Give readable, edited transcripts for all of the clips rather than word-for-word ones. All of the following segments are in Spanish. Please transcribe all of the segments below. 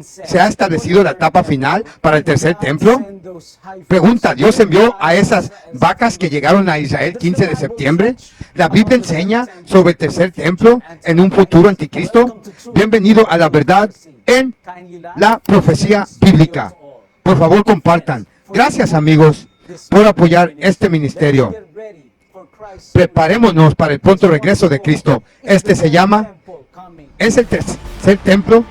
¿Se ha establecido la etapa final para el tercer templo? Pregunta, ¿Dios envió a esas vacas que llegaron a Israel 15 de septiembre? ¿La Biblia enseña sobre el tercer templo en un futuro anticristo? Bienvenido a la verdad en la profecía bíblica. Por favor, compartan. Gracias, amigos, por apoyar este ministerio. Preparémonos para el pronto regreso de Cristo. Este se llama, ¿es el tercer templo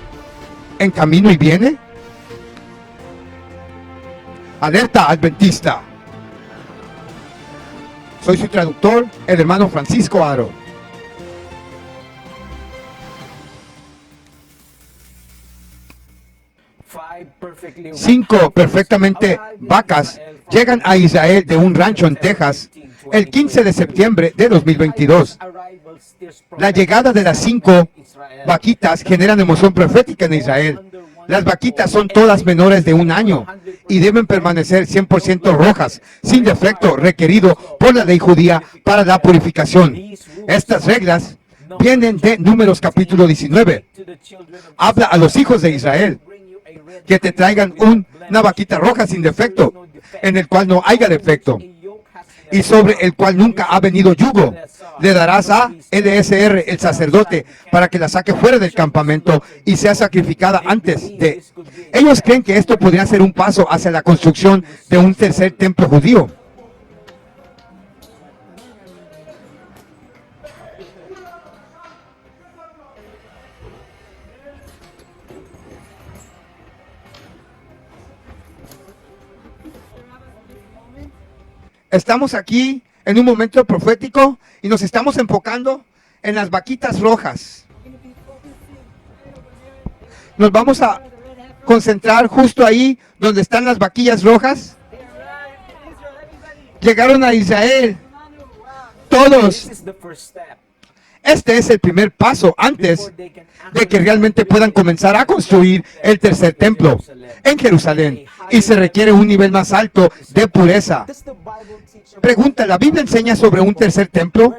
en camino y viene? Alerta adventista. Soy su traductor, el hermano Francisco Aro. 5 perfectamente vacas llegan a Israel de un rancho en Texas el 15 de septiembre de 2022. La llegada de las 5 vaquitas genera emoción profética en Israel. Las vaquitas son todas menores de 1 año y deben permanecer 100% rojas, sin defecto requerido por la ley judía para la purificación. Estas reglas vienen de Números capítulo 19. Habla a los hijos de Israel que te traigan una vaquita roja sin defecto, en el cual no haya defecto, y sobre el cual nunca ha venido yugo. Le darás a Eleazar, el sacerdote, para que la saque fuera del campamento y sea sacrificada antes de... Ellos creen que esto podría ser un paso hacia la construcción de un tercer templo judío. Estamos aquí en un momento profético y nos estamos enfocando en las vaquitas rojas. Nos vamos a concentrar justo ahí donde están las vaquillas rojas. Llegaron a Israel todos. Este es el primer paso antes de que realmente puedan comenzar a construir el tercer templo en Jerusalén, y se requiere un nivel más alto de pureza. Pregunta, ¿la Biblia enseña sobre un tercer templo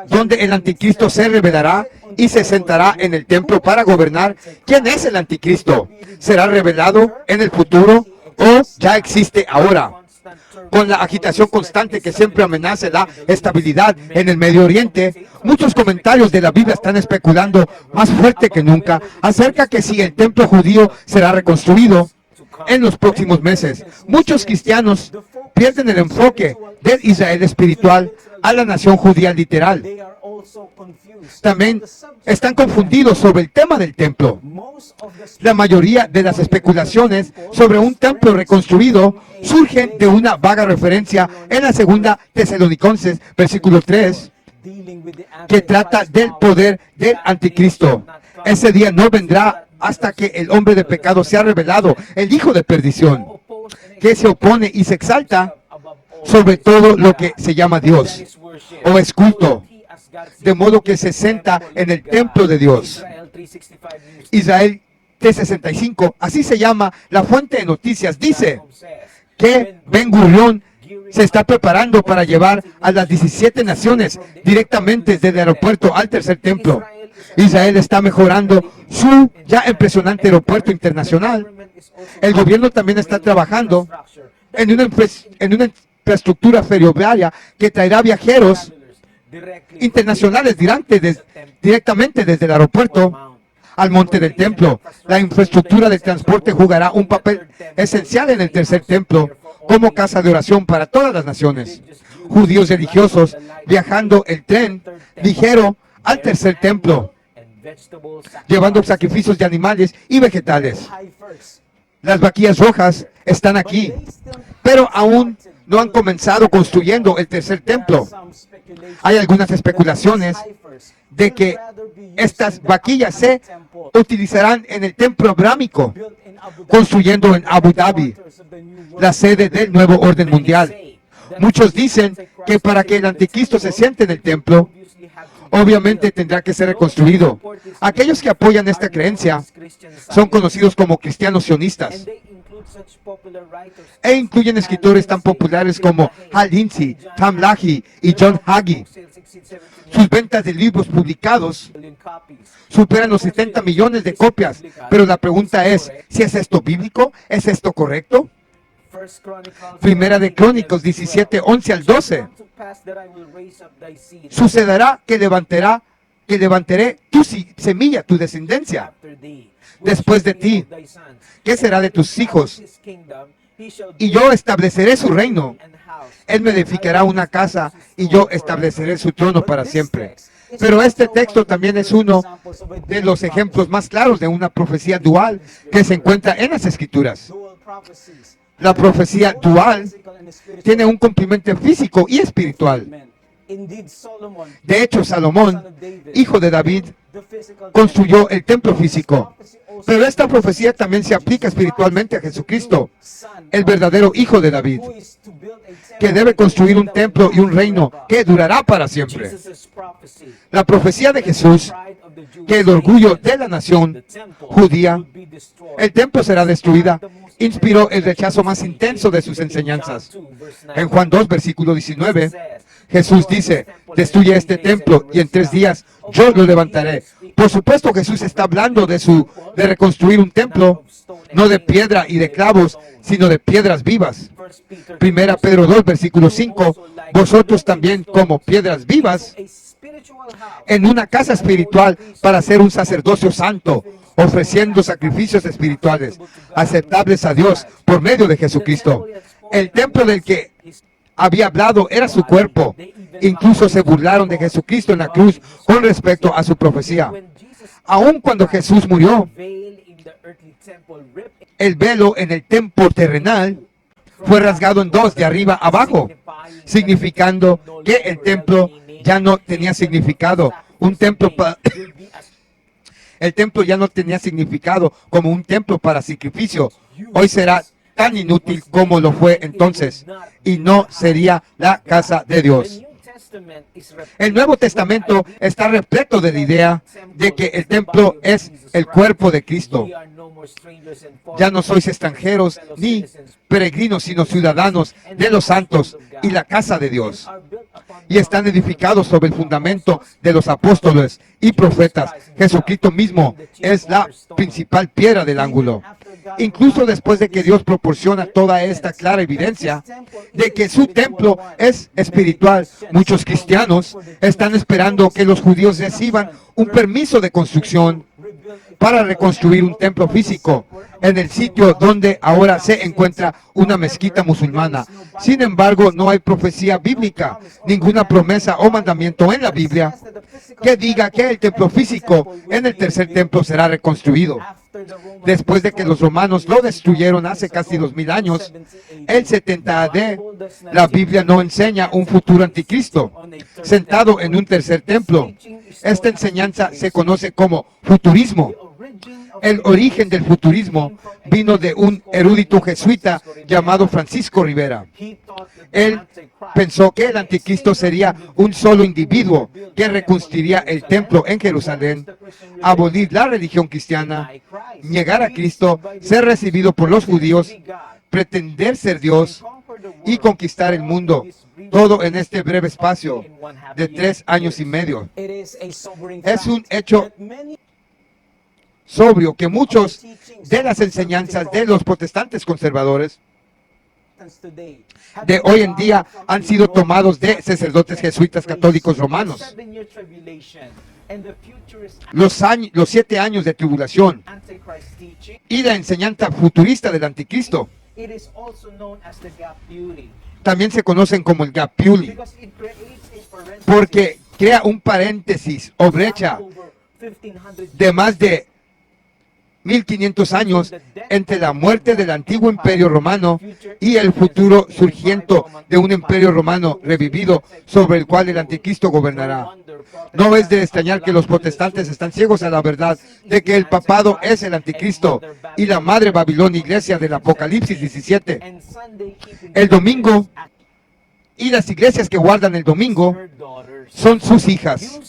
donde el anticristo se revelará y se sentará en el templo para gobernar? ¿Quién es el anticristo? ¿Será revelado en el futuro o ya existe ahora? Con la agitación constante que siempre amenaza la estabilidad en el Medio Oriente, muchos comentarios de la Biblia están especulando más fuerte que nunca acerca que si el templo judío será reconstruido en los próximos meses. Muchos cristianos pierden el enfoque del Israel espiritual a la nación judía literal. También están confundidos sobre el tema del templo. La mayoría de las especulaciones sobre un templo reconstruido surgen de una vaga referencia en la segunda Tesalonicenses, versículo 3, que trata del poder del anticristo. Ese día no vendrá hasta que el hombre de pecado sea revelado, el hijo de perdición, que se opone y se exalta sobre todo lo que se llama Dios o es culto, de modo que se sienta en el templo de Dios. Israel 365, así se llama la fuente de noticias, dice que Ben-Gurión se está preparando para llevar a las 17 naciones directamente desde el aeropuerto al tercer templo. Israel está mejorando su ya impresionante aeropuerto internacional. El gobierno también está trabajando en una infraestructura ferroviaria que traerá viajeros internacionales directamente desde el aeropuerto al monte del templo. La infraestructura de transporte jugará un papel esencial en el tercer templo como casa de oración para todas las naciones. Judíos religiosos viajando el tren ligero al tercer templo, llevando sacrificios de animales y vegetales. Las vaquillas rojas están aquí, pero aún no han comenzado construyendo el tercer templo. Hay algunas especulaciones de que estas vaquillas se utilizarán en el templo abrámico, construyendo en Abu Dhabi, la sede del nuevo orden mundial. Muchos dicen que para que el anticristo se siente en el templo, obviamente tendrá que ser reconstruido. Aquellos que apoyan esta creencia son conocidos como cristianos sionistas e incluyen escritores tan populares como Hal Lindsey, Tom Lahey y John Hagee. Sus ventas de libros publicados superan los 70 millones de copias. Pero la pregunta es, ¿si es esto bíblico? ¿Es esto correcto? Primera de Crónicas 17, 11 al 12. Sucederá que levantaré tu semilla, tu descendencia, después de ti. ¿Qué será de tus hijos? Y yo estableceré su reino. Él me edificará una casa y yo estableceré su trono para siempre. Pero este texto también es uno de los ejemplos más claros de una profecía dual que se encuentra en las Escrituras. La profecía dual tiene un complemento físico y espiritual. De hecho, Salomón, hijo de David, construyó el templo físico. Pero esta profecía también se aplica espiritualmente a Jesucristo, el verdadero hijo de David, que debe construir un templo y un reino que durará para siempre. La profecía de Jesús, que el orgullo de la nación judía, el templo será destruida, inspiró el rechazo más intenso de sus enseñanzas. En Juan 2, versículo 19, Jesús dice, destruye este templo y en 3 días yo lo levantaré. Por supuesto, Jesús está hablando de reconstruir un templo, no de piedra y de clavos, sino de piedras vivas. Primera Pedro 2, versículo 5, vosotros también como piedras vivas, en una casa espiritual para ser un sacerdocio santo, ofreciendo sacrificios espirituales, aceptables a Dios por medio de Jesucristo. El templo del que había hablado era su cuerpo. Incluso se burlaron de Jesucristo en la cruz con respecto a su profecía. Aun cuando Jesús murió, el velo en el templo terrenal fue rasgado en 2 de arriba a abajo, significando que el templo ya no tenía significado. El templo ya no tenía significado como un templo para sacrificio. Hoy será tan inútil como lo fue entonces, y no sería la casa de Dios. El Nuevo Testamento está repleto de la idea de que el templo es el cuerpo de Cristo. Ya no sois extranjeros ni peregrinos, sino ciudadanos de los santos y la casa de Dios. Y están edificados sobre el fundamento de los apóstoles y profetas. Jesucristo mismo es la principal piedra del ángulo. Incluso después de que Dios proporciona toda esta clara evidencia de que su templo es espiritual, muchos cristianos están esperando que los judíos reciban un permiso de construcción para reconstruir un templo físico en el sitio donde ahora se encuentra una mezquita musulmana. Sin embargo, no hay profecía bíblica, ninguna promesa o mandamiento en la Biblia que diga que el templo físico en el tercer templo será reconstruido. Después de que los romanos lo destruyeron hace casi 2000 años, el 70 AD, la Biblia no enseña un futuro anticristo sentado en un tercer templo. Esta enseñanza se conoce como futurismo. El origen del futurismo vino de un erudito jesuita llamado Francisco Rivera. Él pensó que el anticristo sería un solo individuo que reconstruiría el templo en Jerusalén, abolir la religión cristiana, negar a Cristo, ser recibido por los judíos, pretender ser Dios y conquistar el mundo. Todo en este breve espacio de 3 años y medio. Es un hecho sobrio que muchos de las enseñanzas de los protestantes conservadores de hoy en día han sido tomados de sacerdotes jesuitas católicos romanos. Los 7 años de tribulación y la enseñanza futurista del anticristo también se conocen como el gap theory, porque crea un paréntesis o brecha de más de 1500 años entre la muerte del antiguo imperio romano y el futuro surgimiento de un imperio romano revivido sobre el cual el anticristo gobernará. No es de extrañar que los protestantes están ciegos a la verdad de que el papado es el anticristo y la madre Babilonia, iglesia del Apocalipsis 17. El domingo y las iglesias que guardan el domingo son sus hijas.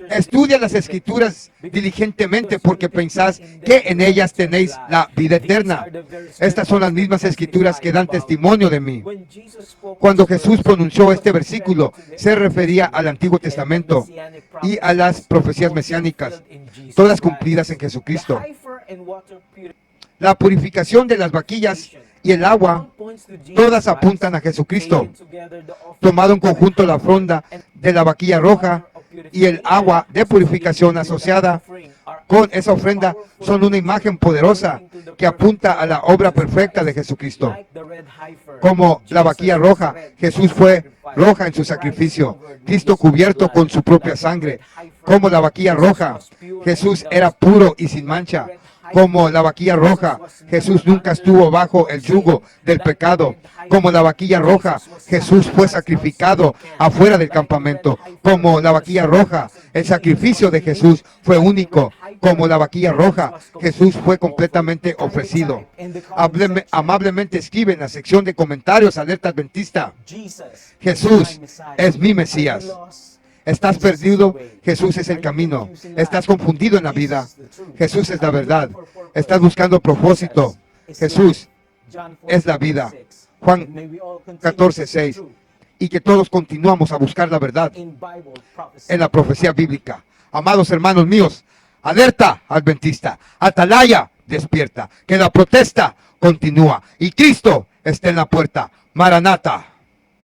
Estudia las Escrituras diligentemente porque pensás que en ellas tenéis la vida eterna. Estas son las mismas Escrituras que dan testimonio de mí. Cuando Jesús pronunció este versículo, se refería al Antiguo Testamento y a las profecías mesiánicas, todas cumplidas en Jesucristo. La purificación de las vaquillas y el agua, todas apuntan a Jesucristo. Tomado en conjunto la ofrenda de la vaquilla roja y el agua de purificación asociada con esa ofrenda son una imagen poderosa que apunta a la obra perfecta de Jesucristo. Como la vaquilla roja, Jesús fue roja en su sacrificio, Cristo cubierto con su propia sangre. Como la vaquilla roja, Jesús era puro y sin mancha. Como la vaquilla roja, Jesús nunca estuvo bajo el yugo del pecado. Como la vaquilla roja, Jesús fue sacrificado afuera del campamento. Como la vaquilla roja, el sacrificio de Jesús fue único. Como la vaquilla roja, Jesús fue completamente ofrecido. Amablemente escribe en la sección de comentarios Alerta Adventista: Jesús es mi Mesías. Estás perdido, Jesús es el camino. Estás confundido en la vida, Jesús es la verdad. Estás buscando propósito, Jesús es la vida. Juan 14:6. Y que todos continuamos a buscar la verdad en la profecía bíblica. Amados hermanos míos, alerta adventista, atalaya despierta, que la protesta continúa y Cristo está en la puerta. Maranata.